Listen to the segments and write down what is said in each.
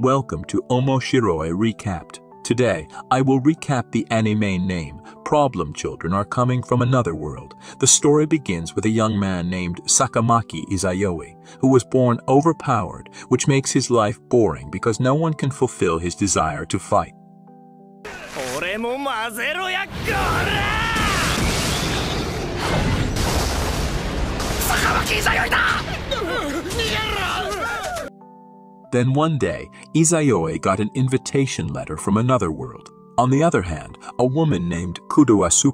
welcome to Omoshiroi Recapped. Today, I will recap the anime name. Problem children are coming from another world. The story begins with a young man named Sakamaki Izayoi, who was born overpowered, which makes his life boring because no one can fulfill his desire to fight. Then one day, Izayoi got an invitation letter from another world. On the other hand, a woman named Kuru Sou,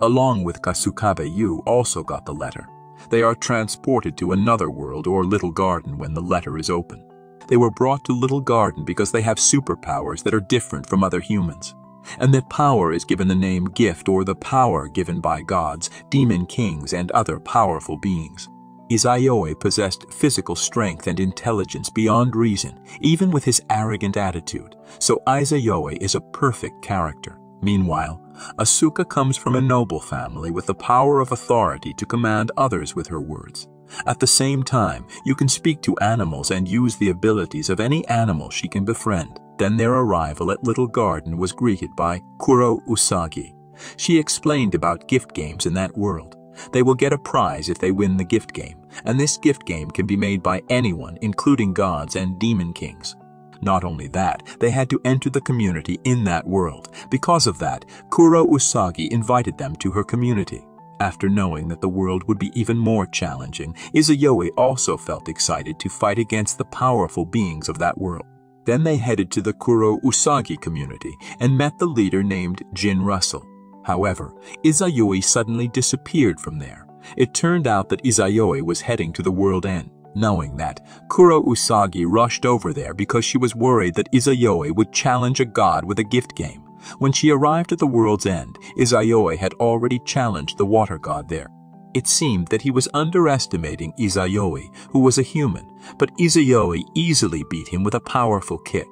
along with Kasukabe Yu, also got the letter. They are transported to another world or Little Garden when the letter is open. They were brought to Little Garden because they have superpowers that are different from other humans. And that power is given the name gift, or the power given by gods, demon kings, and other powerful beings. Izayoi possessed physical strength and intelligence beyond reason, even with his arrogant attitude, so Izayoi is a perfect character. Meanwhile, Asuka comes from a noble family with the power of authority to command others with her words. At the same time, you can speak to animals and use the abilities of any animal she can befriend. Then their arrival at Little Garden was greeted by Kuru Usagi. She explained about gift games in that world. They will get a prize if they win the gift game, and this gift game can be made by anyone, including gods and demon kings. Not only that, they had to enter the community in that world. Because of that, Kuru Usagi invited them to her community. After knowing that the world would be even more challenging, Izayoi also felt excited to fight against the powerful beings of that world. Then they headed to the Kuru Usagi community and met the leader named Jin Russell. However, Izayoi suddenly disappeared from there. It turned out that Izayoi was heading to the world end. Knowing that, Kuru Usagi rushed over there because she was worried that Izayoi would challenge a god with a gift game. When she arrived at the world's end, Izayoi had already challenged the water god there. It seemed that he was underestimating Izayoi, who was a human, but Izayoi easily beat him with a powerful kick.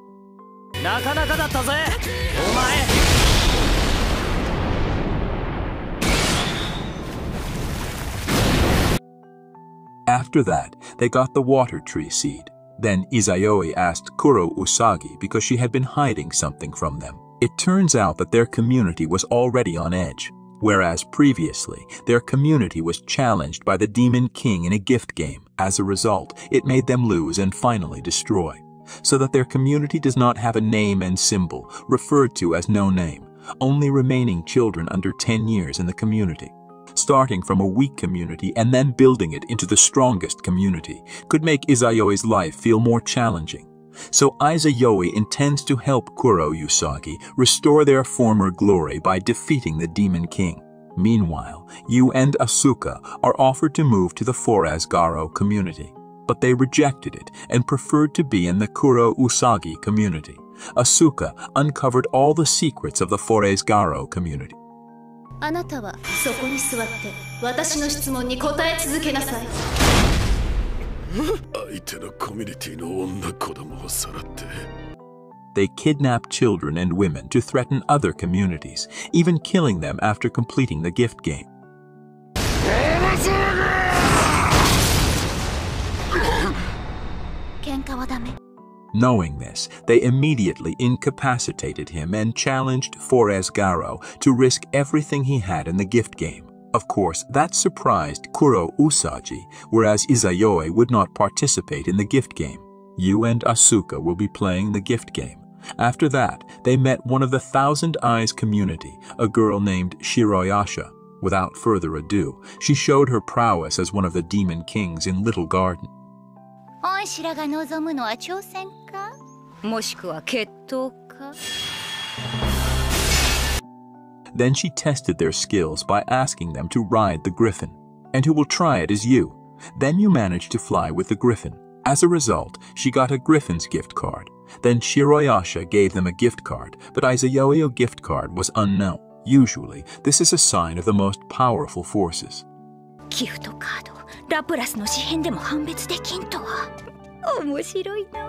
After that, they got the water tree seed. Then Izayoi asked Kuru Usagi because she had been hiding something from them. It turns out that their community was already on edge. Whereas previously, their community was challenged by the Demon King in a gift game. As a result, it made them lose and finally destroy. So that their community does not have a name and symbol, referred to as no name, only remaining children under 10 years in the community. Starting from a weak community and then building it into the strongest community could make Izayoi's life feel more challenging. So Izayoi intends to help Kuru Usagi restore their former glory by defeating the Demon King. Meanwhile, Yu and Asuka are offered to move to the Forest Garo community, but they rejected it and preferred to be in the Kuru Usagi community. Asuka uncovered all the secrets of the Forest Garo community. あなたはそこに座って私の質問に答え続けなさい。相手のコミュニティの女子供をさらって。They kidnap children and women to threaten other communities, even killing them after completing the gift game. Knowing this, they immediately incapacitated him and challenged Forest Garo to risk everything he had in the gift game. Of course, that surprised Kuru Usagi, whereas Izayoi would not participate in the gift game. Yu and Asuka will be playing the gift game. After that, they met one of the Thousand Eyes community, a girl named Shiroyasha. Without further ado, she showed her prowess as one of the demon kings in Little Garden. おいしらが望むのは挑戦かもしくは決闘か Then she tested their skills by asking them to ride the griffin. And who will try it is you. Then you managed to fly with the griffin. As a result, she got a griffin's gift card. Then Shiroyasha gave them a gift card, but Izayoi's gift card was unknown. Usually, this is a sign of the most powerful forces. ギフトカードラプラスの紙片でも判別できんとは面白いな。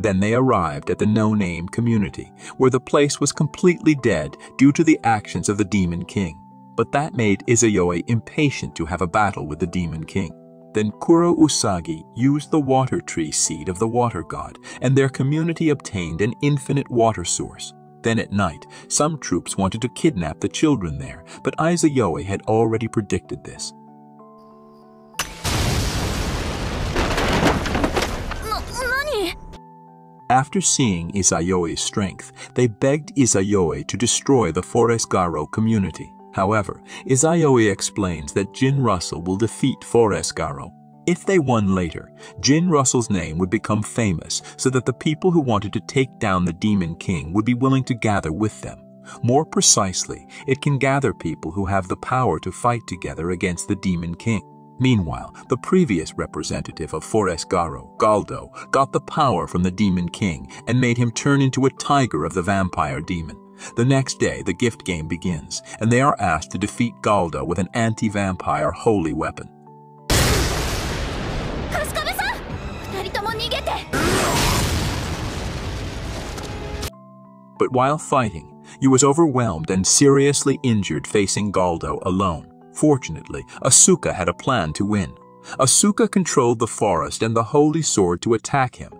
Then they arrived at the no-name community, where the place was completely dead due to the actions of the Demon King. But that made Izayoi impatient to have a battle with the Demon King. Then Kuru Usagi used the water tree seed of the water god, and their community obtained an infinite water source. Then at night, some troops wanted to kidnap the children there, but Izayoi had already predicted this. After seeing Izayoi's strength, they begged Izayoi to destroy the Forest Garo community. However, Izayoi explains that Jin Russell will defeat Forest Garo. If they won later, Jin Russell's name would become famous so that the people who wanted to take down the Demon King would be willing to gather with them. More precisely, it can gather people who have the power to fight together against the Demon King. Meanwhile, the previous representative of Forest Garo, Galdo, got the power from the Demon King and made him turn into a tiger of the vampire demon. The next day, the gift game begins, and they are asked to defeat Galdo with an anti-vampire holy weapon. But while fighting, he was overwhelmed and seriously injured facing Galdo alone. Fortunately, Asuka had a plan to win. Asuka controlled the forest and the holy sword to attack him.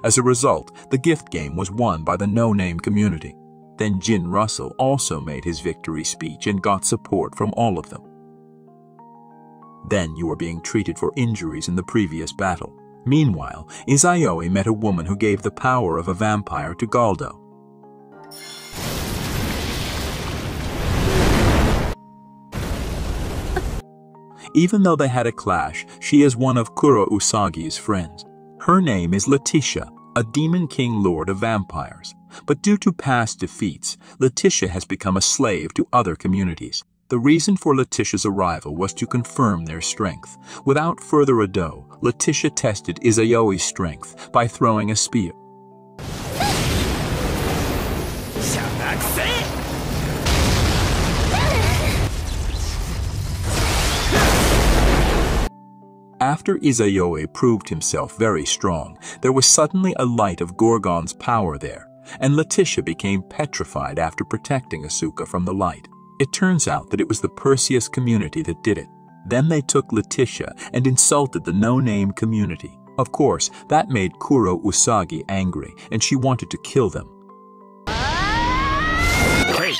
As a result, the gift game was won by the no-name community. Then Jin Russell also made his victory speech and got support from all of them. Then you were being treated for injuries in the previous battle. Meanwhile, Izayoi met a woman who gave the power of a vampire to Galdo. Even though they had a clash, she is one of Kuru Usagi's friends. Her name is Leticia, a Demon King Lord of Vampires. But due to past defeats, Leticia has become a slave to other communities. The reason for Leticia's arrival was to confirm their strength. Without further ado, Leticia tested Izayoi's strength by throwing a spear. After Izayoi proved himself very strong, there was suddenly a light of Gorgon's power there, and Leticia became petrified after protecting Asuka from the light. It turns out that it was the Perseus community that did it. Then they took Leticia and insulted the no-name community. Of course, that made Kuru Usagi angry, and she wanted to kill them. Hey.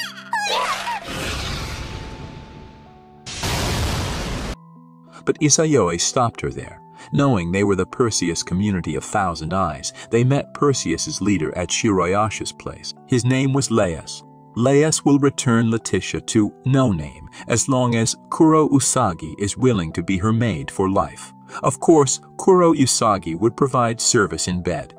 But Izayoi stopped her there. Knowing they were the Perseus community of Thousand Eyes, they met Perseus's leader at Shiroyasha's place. His name was Laius. Laius will return Leticia to No Name as long as Kuru Usagi is willing to be her maid for life. Of course, Kuru Usagi would provide service in bed.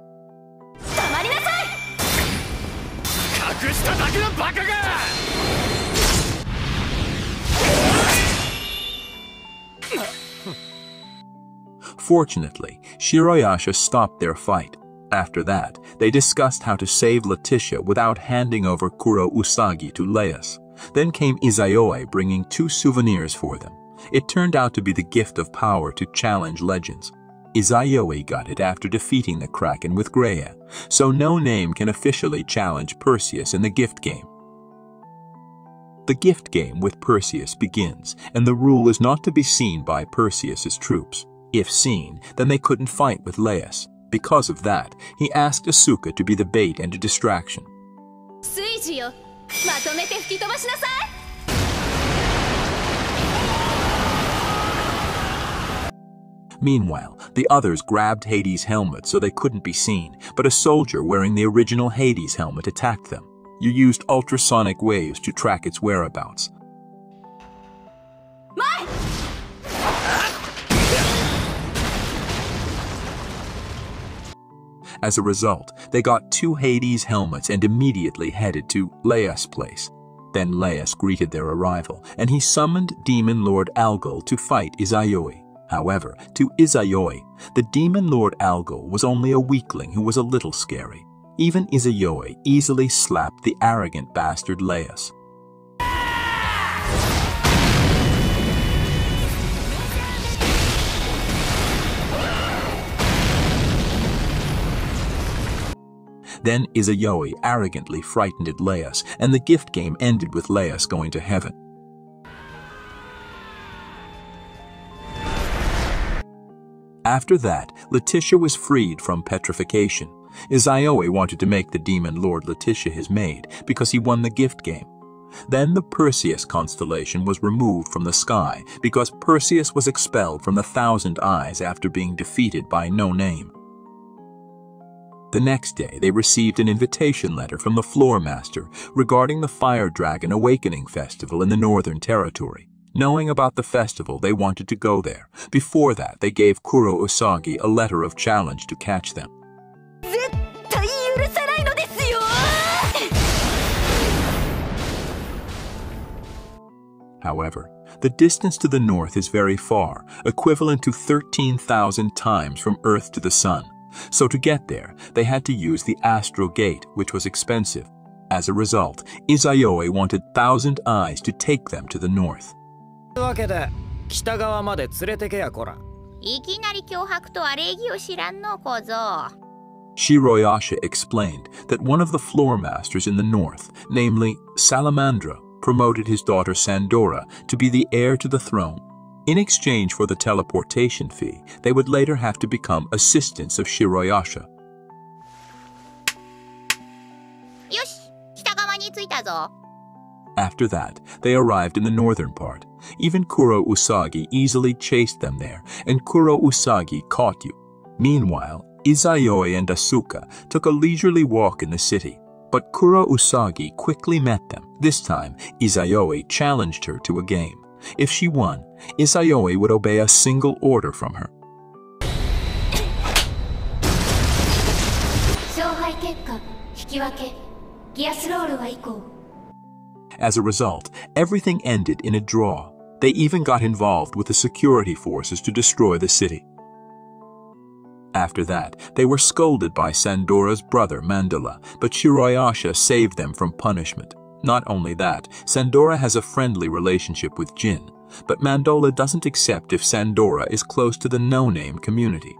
Fortunately, Shiroyasha stopped their fight. After that, they discussed how to save Leticia without handing over Kuru Usagi to Laius. Then came Izayoi bringing 2 souvenirs for them. It turned out to be the gift of power to challenge legends. Izayoi got it after defeating the Kraken with Greya, so No Name can officially challenge Perseus in the gift game. The gift game with Perseus begins, and the rule is not to be seen by Perseus's troops. If seen, then they couldn't fight with Laius. Because of that, he asked Asuka to be the bait and a distraction. Meanwhile, the others grabbed Hades' helmet so they couldn't be seen, but a soldier wearing the original Hades helmet attacked them. You used ultrasonic waves to track its whereabouts. As a result, they got 2 Hades helmets and immediately headed to Laius' place. Then Laius greeted their arrival, and he summoned Demon Lord Algol to fight Izayoi. However, to Izayoi, the Demon Lord Algol was only a weakling who was a little scary. Even Izayoi easily slapped the arrogant bastard Laius. Then Izayoi arrogantly frightened Laius, and the gift game ended with Laius going to heaven. After that, Leticia was freed from petrification. Izayoi wanted to make the demon Lord Leticia his maid because he won the gift game. Then the Perseus constellation was removed from the sky because Perseus was expelled from the Thousand Eyes after being defeated by No Name. The next day, they received an invitation letter from the Floor Master regarding the Fire Dragon Awakening Festival in the Northern Territory. Knowing about the festival, they wanted to go there. Before that, they gave Kuro Usagi a letter of challenge to catch them. However, the distance to the north is very far, equivalent to 13,000 times from Earth to the Sun. So to get there, they had to use the Astral Gate, which was expensive. As a result, Izayoi wanted Thousand Eyes to take them to the north. Shiroyasha explained that one of the floor masters in the north, namely Salamandra, promoted his daughter Sandora to be the heir to the throne. In exchange for the teleportation fee, they would later have to become assistants of Shiroyasha. After that, they arrived in the northern part. Even Kuro Usagi easily chased them there, and Kuro Usagi caught you. Meanwhile, Izayoi and Asuka took a leisurely walk in the city, but Kuro Usagi quickly met them. This time, Izayoi challenged her to a game. If she won, Izayoi would obey a single order from her. As a result, everything ended in a draw. They even got involved with the security forces to destroy the city. After that, they were scolded by Sandora's brother Mandala, but Shiroyasha saved them from punishment. Not only that, Sandora has a friendly relationship with Jin, but Mandala doesn't accept if Sandora is close to the no-name community.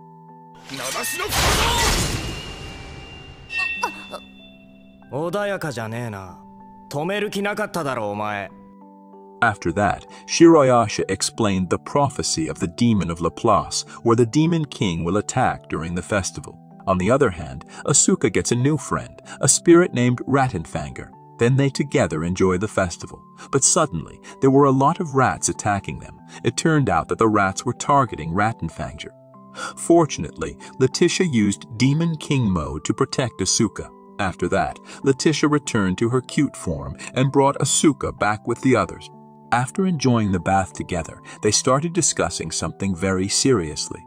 After that, Shiroyasha explained the prophecy of the demon of Laplace, where the demon king will attack during the festival. On the other hand, Asuka gets a new friend, a spirit named Rattenfanger. Then they together enjoy the festival. But suddenly, there were a lot of rats attacking them. It turned out that the rats were targeting Rattenfanger. Fortunately, Leticia used Demon King mode to protect Asuka. After that, Leticia returned to her cute form and brought Asuka back with the others. After enjoying the bath together, they started discussing something very seriously.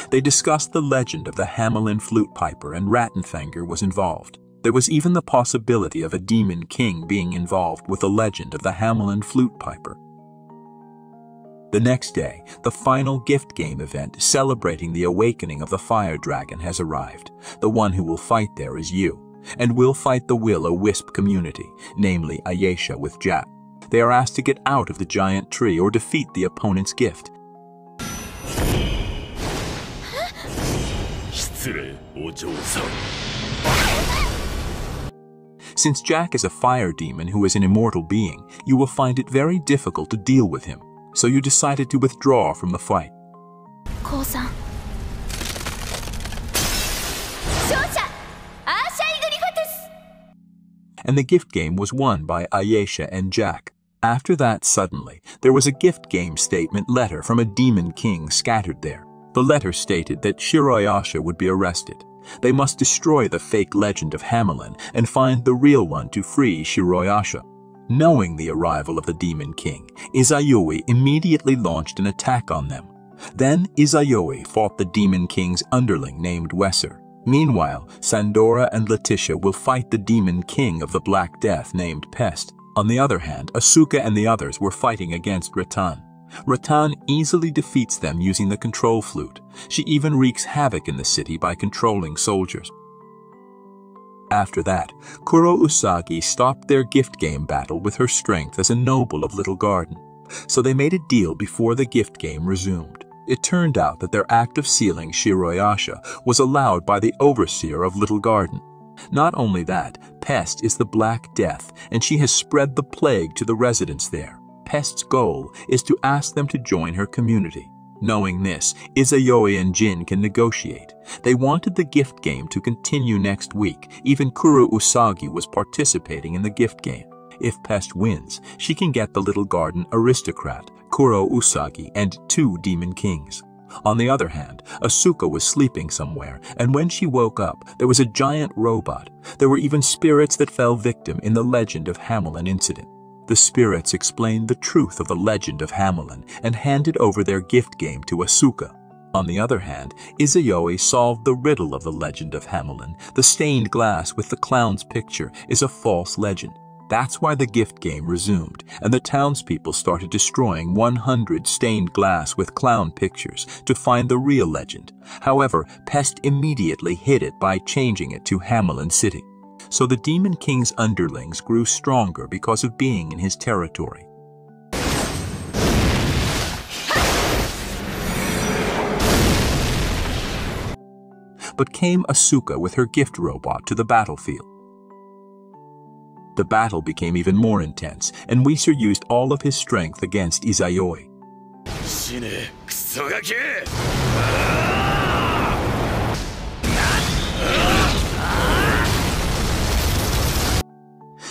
They discussed the legend of the Hamelin flute piper, and Rattenfanger was involved. There was even the possibility of a demon king being involved with the legend of the Hamelin flute piper. The next day, the final gift game event celebrating the awakening of the fire dragon has arrived. The one who will fight there is you, and will fight the Will-O-Wisp community, namely Ayesha with Jack. They are asked to get out of the giant tree or defeat the opponent's gift. Since Jack is a fire demon who is an immortal being, you will find it very difficult to deal with him. So you decided to withdraw from the fight. And the gift game was won by Ayesha and Jack. After that, suddenly, there was a gift game statement letter from a demon king scattered there. The letter stated that Shiroyasha would be arrested. They must destroy the fake legend of Hamelin and find the real one to free Shiroyasha. Knowing the arrival of the Demon King, Izayoi immediately launched an attack on them. Then Izayoi fought the Demon King's underling named Wesser. Meanwhile, Sandora and Leticia will fight the Demon King of the Black Death named Pest. On the other hand, Asuka and the others were fighting against Rattan. Rattan easily defeats them using the control flute. She even wreaks havoc in the city by controlling soldiers. After that, Kuro Usagi stopped their gift game battle with her strength as a noble of Little Garden. So they made a deal before the gift game resumed. It turned out that their act of sealing Shiroyasha was allowed by the overseer of Little Garden. Not only that, Pest is the Black Death, and she has spread the plague to the residents there. Pest's goal is to ask them to join her community. Knowing this, Izayoi and Jin can negotiate. They wanted the gift game to continue next week. Even Kuru Usagi was participating in the gift game. If Pest wins, she can get the Little Garden aristocrat, Kuru Usagi, and 2 demon kings. On the other hand, Asuka was sleeping somewhere, and when she woke up, there was a giant robot. There were even spirits that fell victim in the legend of Hamelin incident. The spirits explained the truth of the legend of Hamelin and handed over their gift game to Asuka. On the other hand, Izayoi solved the riddle of the legend of Hamelin. The stained glass with the clown's picture is a false legend. That's why the gift game resumed, and the townspeople started destroying 100 stained glass with clown pictures to find the real legend. However, Pest immediately hid it by changing it to Hamelin City. So the Demon King's underlings grew stronger because of being in his territory. But came Asuka with her gift robot to the battlefield. The battle became even more intense, and Weiser used all of his strength against Izayoi.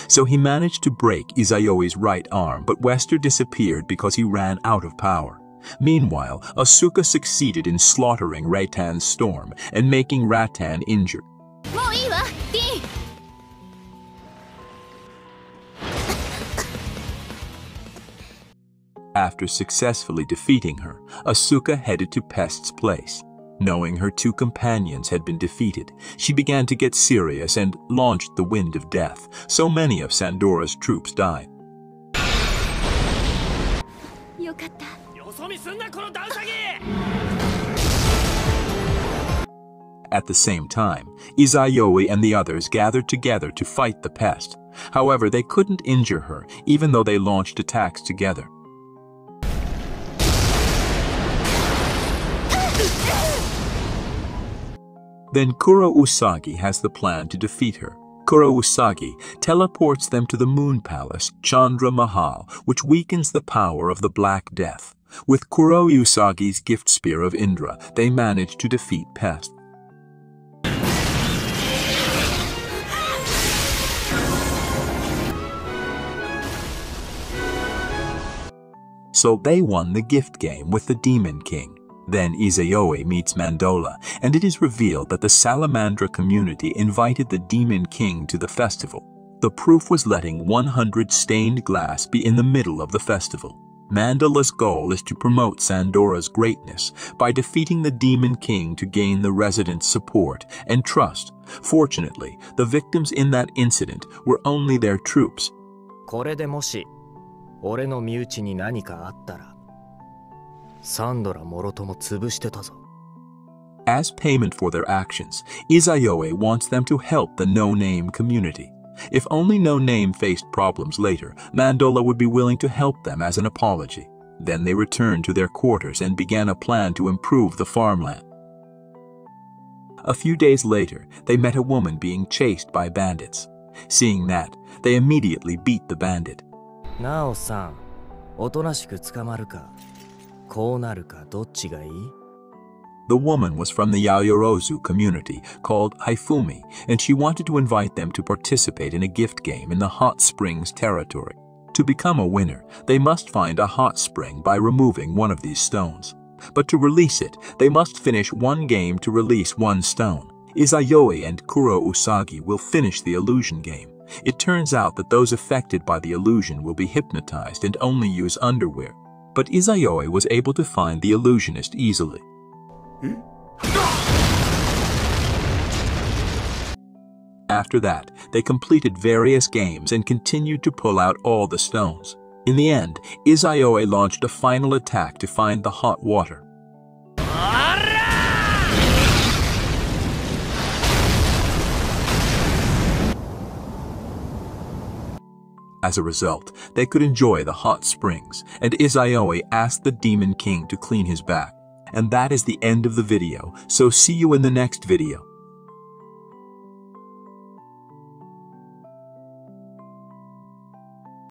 So he managed to break Izayoi's right arm, but Wester disappeared because he ran out of power. Meanwhile, Asuka succeeded in slaughtering Ratan's storm and making Ratan injured. After successfully defeating her, Asuka headed to Pest's place. Knowing her 2 companions had been defeated, she began to get serious and launched the Wind of Death. So many of Sandora's troops died. At the same time, Izayoi and the others gathered together to fight the Pest. However, they couldn't injure her, even though they launched attacks together. Then Kuru Usagi has the plan to defeat her. Kuru Usagi teleports them to the Moon Palace, Chandra Mahal, which weakens the power of the Black Death. With Kuru Usagi's gift spear of Indra, they manage to defeat Pest. So they won the gift game with the Demon King. Then Izayoi meets Mandola, and it is revealed that the Salamandra community invited the Demon King to the festival. The proof was letting 100 stained glass be in the middle of the festival. Mandola's goal is to promote Sandora's greatness by defeating the Demon King to gain the residents' support and trust. Fortunately, the victims in that incident were only their troops. これでもし俺の身内に何かあったら As payment for their actions, Izayoi wants them to help the no-name community. If only No Name faced problems later, Mandola would be willing to help them as an apology. Then they returned to their quarters and began a plan to improve the farmland. A few days later, they met a woman being chased by bandits. Seeing that, they immediately beat the bandit. なおさん、おとなしく捕まるか The woman was from the Yayorozu community called Haifumi, and she wanted to invite them to participate in a gift game in the hot springs territory. To become a winner, they must find a hot spring by removing one of these stones. But to release it, they must finish one game to release one stone. Izayoi and Kuru Usagi will finish the illusion game. It turns out that those affected by the illusion will be hypnotized and only use underwear. But Izayoi was able to find the illusionist easily. After that, they completed various games and continued to pull out all the stones. In the end, Izayoi launched a final attack to find the hot water. As a result, they could enjoy the hot springs, and Izayoi asked the Demon King to clean his back. And that is the end of the video, so see you in the next video.